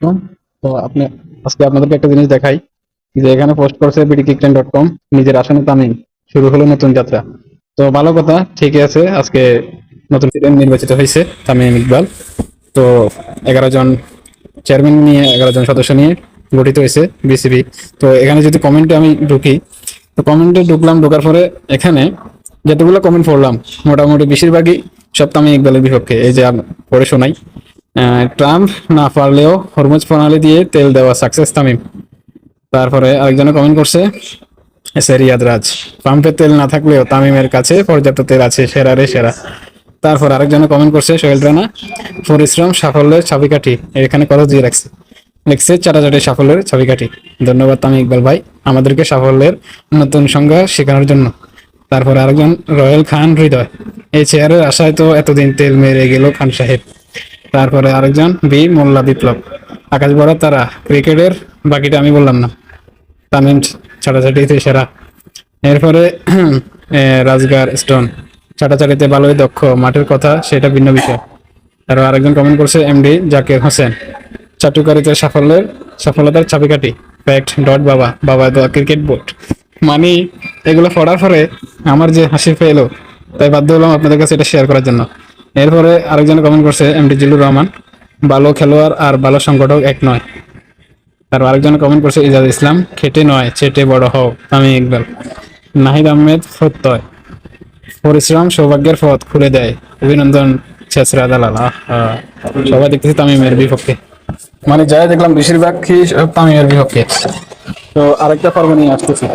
তো আপনি আজকে আপনাদেরকে একটা জিনিস দেখাই যে এখানে পোস্ট করছে bdkickten.com নিজের আসনে তামিম শুরু হলো নতুন যাত্রা। তো ভালো কথা, ঠিকই আছে। আজকে নতুন প্রেসিডেন্ট নির্বাচিত হয়েছে তামিম ইকবাল। তো 11 জন চেয়ারম্যান নিয়ে, 11 জন সদস্য নিয়ে গঠিত হয়েছে বিসিবি। তো এখানে যদি কমেন্টে আমি ঢুকি, তো কমেন্টে ঢোকার পরে এখানে যতগুলো কমেন্ট পড়লাম মোটামুটি বেশিরভাগই সব তামিম ইকবালের বিপক্ষে। এই যে পড়ে শোনাই। ট্রাম্প না পারলেও হরমুজ প্রণালী দিয়ে তেল দেওয়া সাকসেস তামিম। তারপরে আরেকজনে কমেন্ট করছে এস এ রিয়াদ রাজ, পাম্পে তেল না থাকলেও তামিমের কাছে পর্যাপ্ত তেল আছে, সেরা রে সেরা। তারপর আরেকজনে কমেন্ট করছে সোহেল রানা, পরিশ্রম সাফল্যের চাবিকাঠি। এখানে কত দিয়ে রাখছে, লিখছে চাটাচাটি সাফল্যের চাবিকাঠি। ধন্যবাদ তামিম ইকবাল ভাই আমাদেরকে সাফল্যের নতুন সংজ্ঞা শেখানোর জন্য। তারপরে আরেকজন রয়েল খান হৃদয়, এই চেয়ারের আশায় তো এতদিন তেল মেরে গেল খান সাহেব। তারপরে আরেকজন বি মোল্লা বিপ্লব, আকাশ বড় তারা ক্রিকেটের বাকিটা আমি বললাম না, তামিম ছাটাছাটিতে সেরা। এরপরে রাজগার স্টোন, ছাটাছাটিতে ভালোই দক্ষ, মাঠের কথা সেটা ভিন্ন বিষয়। আরো আরেকজন কমেন্ট করছে এমডি জাকির হোসেন, চাটুকারিতে সফলতার চাবিকাঠি, ফ্যাক্ট ডট বাবা বাবা দা ক্রিকেট বোর্ড। মানে এগুলো পড়ার পরে আমার যে হাসি পেলো, তাই বাধ্য হলাম আপনাদের কাছে এটা শেয়ার করার জন্য। এরপরে আরেকজন কমেন্ট করছে এমডি জিল্লুর রহমান, ভালো খেলোয়াড় আর ভালো সংগঠক এক নয়। তার আরেকজন কমেন্ট করছে ইজাজ ইসলাম, খেটে নয় চেটে বড় হও তামিম ইকবাল। নাহিদ আহমেদ প্রত্যয়, পরিশ্রম সৌভাগ্যের পথ খুলে দেয়, অভিনন্দন ছেসরা দালাল। সবাই দেখতেছি তামিমের বিপক্ষে। মানে যাই দেখলাম বেশিরভাগ কি সব তামিমের বিপক্ষে। তো আরেকটা পর্ব নিয়ে আসতেছি।